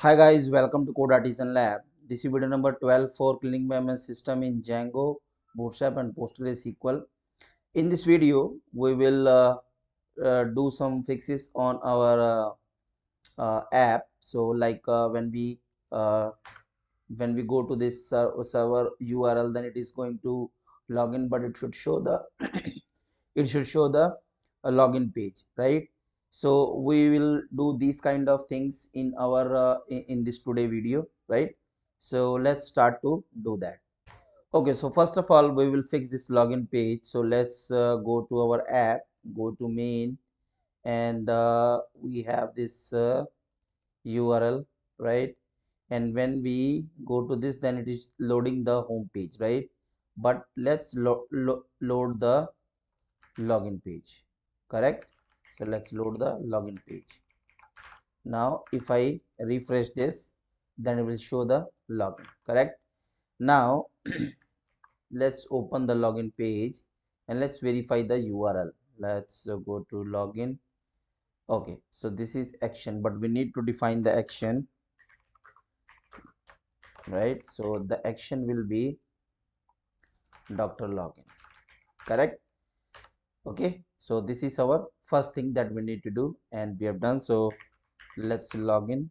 Hi guys, welcome to Code Artisan Lab. This is video number 12 for cleaning payment system in Django, Bootstrap and PostgreSQL. In this video, we will do some fixes on our app. So like when we go to this server URL, then it is going to log in, but it should show the it should show the login page, right? So we will do these kind of things in our in this today video, right? So let's start to do that. Okay, so first of all we will fix this login page. So let's go to our app, go to main, and we have this URL, right? And when we go to this, then it is loading the home page, right? But let's load the login page, correct? So let's load the login page. Now if I refresh this, then it will show the login, correct? Now let's open the login page and let's verify the URL. Let's go to login. Okay, so this is action, but we need to define the action, right? So the action will be doctor login, correct? Okay, so this is our first thing that we need to do, and we have done. So let's log in.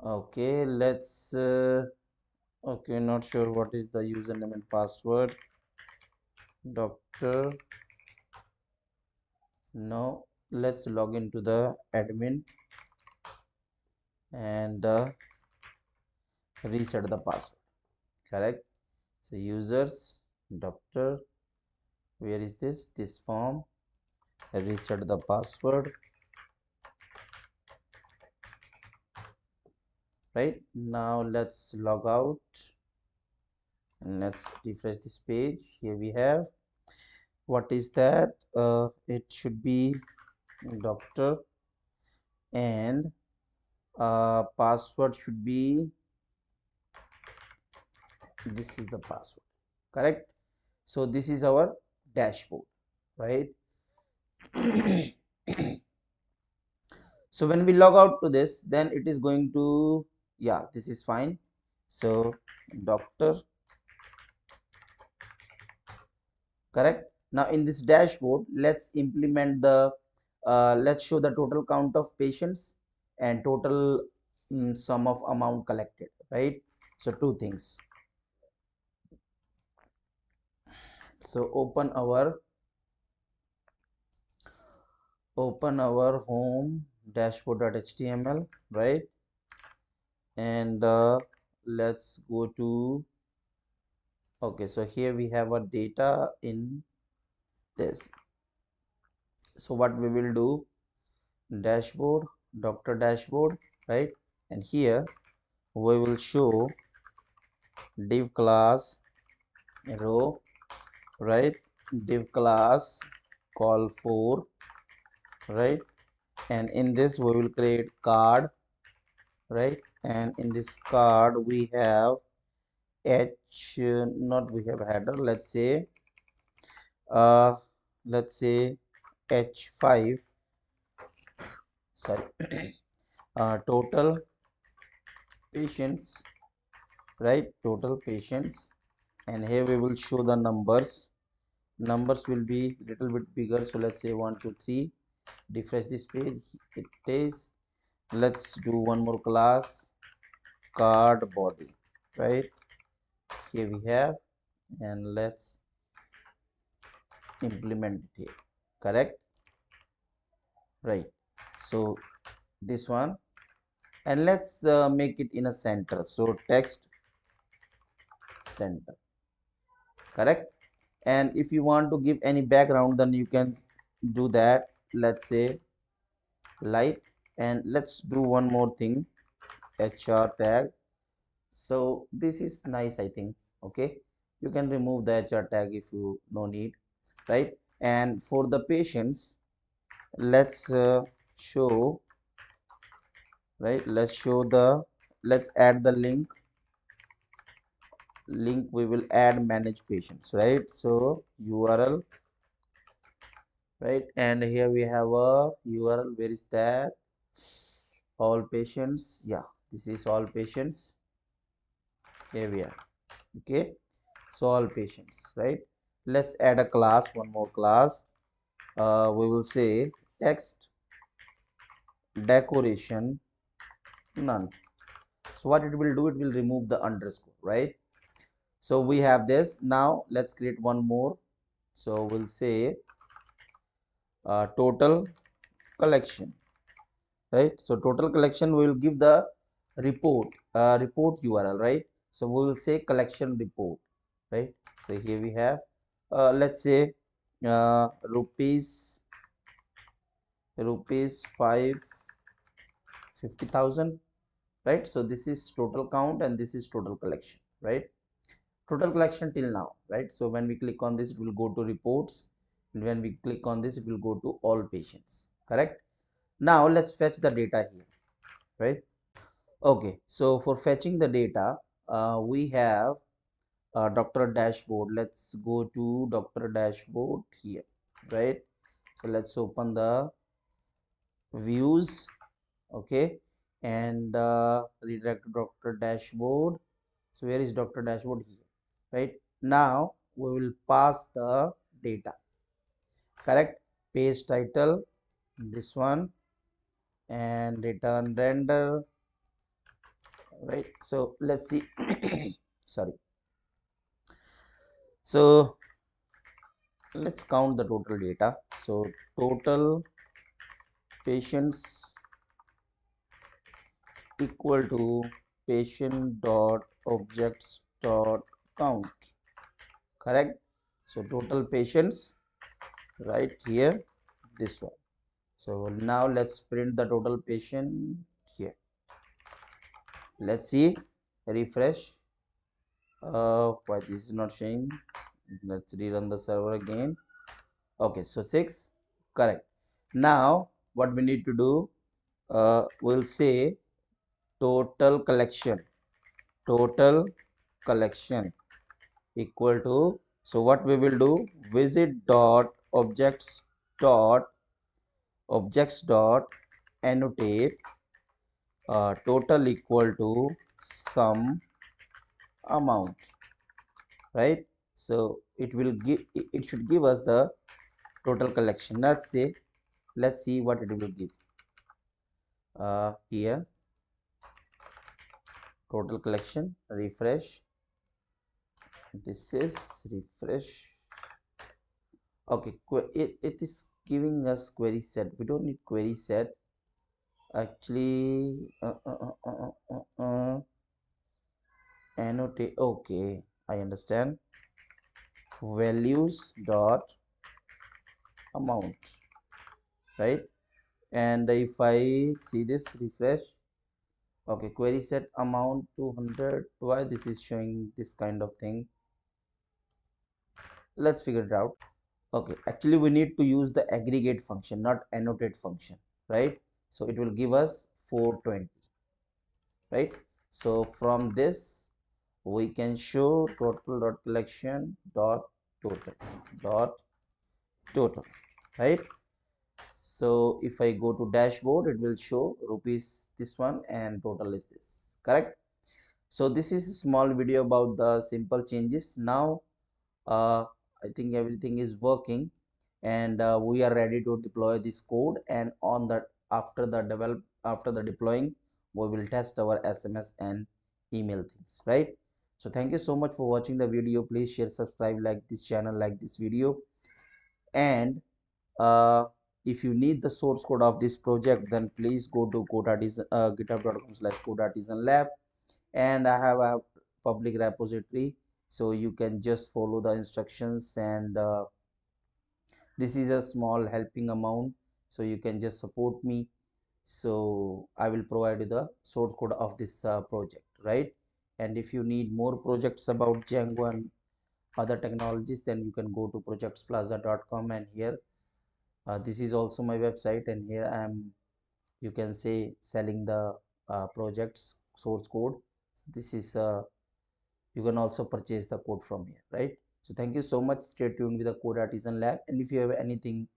Okay, let's okay, not sure what is the username and password. Doctor. Now let's log into the admin and reset the password, correct? So users, doctor, where is this form? Reset the password, right? Now let's log out and let's refresh this page. Here we have, what is that? It should be doctor, and password should be, this is the password, correct? So this is our dashboard, right? So when we log out to this, then it is going to, yeah, this is fine. So doctor, correct? Now in this dashboard, let's implement the let's show the total count of patients and total sum of amount collected, right? So two things. So open our home dashboard.html, right? And let's go to, okay, so here we have a data in this. So what we will do, dashboard, doctor dashboard, right? And here we will show div class row, right? Div class call for, right? And in this we will create card, right? And in this card we have not we have header, uh let's say h5, sorry, total patients, right? Total patients. And here we will show the numbers will be little bit bigger, so let's say 1 2 3. Refresh this page, it is, let's do one more class, card body, right? Here we have, and let's implement it here, correct? Right, so this one, and let's make it in a center, so text center, correct? And if you want to give any background, then you can do that, let's say light. And let's do one more thing, HR tag. So this is nice, I think. Okay, you can remove the HR tag if you no need, right? And for the patients, let's show, right? Let's add the link we will add manage patients, right? So URL right? And here we have a URL. Where is that? All patients. Yeah, this is all patients. Here we are. Okay, so all patients, right? Let's add a class, one more class. We will say text decoration none. So what it will do, it will remove the underscore, right? So we have this. Now let's create one more. So we'll say total collection, right? So total collection, we will give the report URL, right? So we will say collection report, right? So here we have let's say rupees 550,000, right? So this is total count and this is total collection, right? Total collection till now, right? So when we click on this, it will go to reports, and when we click on this, it will go to all patients, correct? Now let's fetch the data here, right? Okay, so for fetching the data, we have doctor dashboard. Let's go to doctor dashboard here, right? So let's open the views, okay, and redirect to doctor dashboard. So where is doctor dashboard? Here, right? Now we will pass the data, correct? Page title, this one, and return render, right? So let's see. Sorry. So let's count the total data. So total patients equal to patient dot objects dot count, correct? So total patients right here, this one. So now let's print the total patient here. Let's see, refresh. Why this is not showing? Let's rerun the server again. Okay, so 6, correct. Now what we need to do, we'll say total collection equal to, so what we will do, visit dot objects dot annotate total equal to sum amount, right? So it will give, it should give us the total collection. Let's see what it will give. Here total collection, refresh. This is refresh. Okay, it is giving us query set. We don't need query set actually. Annotate. Okay, I understand. Values dot amount, right? And if I see this, refresh. Okay, query set amount 200. Why this is showing this kind of thing? Let's figure it out. Okay, actually we need to use the aggregate function, not annotate function, right? So it will give us 420, right? So from this we can show total dot collection dot total dot total, right? So if I go to dashboard, it will show rupees this one and total is this, correct? So this is a small video about the simple changes. Now I think everything is working, and we are ready to deploy this code, and on that, after the deploying, we will test our SMS and email things, right? So thank you so much for watching the video. Please share, subscribe, like this channel, like this video, and uh, if you need the source code of this project, then please go to github.com/codeartisanlab, and I have a public repository, so you can just follow the instructions, and this is a small helping amount, so you can just support me. So I will provide you the source code of this project, right? And if you need more projects about Django and other technologies, then you can go to projectsplaza.com, and here this is also my website, and here I am, you can say, selling the projects source code. So this is you can also purchase the code from here, right? So thank you so much. Stay tuned with the Code Artisan Lab, and if you have anything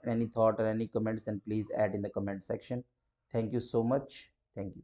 any thought or any comments, then please add in the comment section. Thank you so much. Thank you.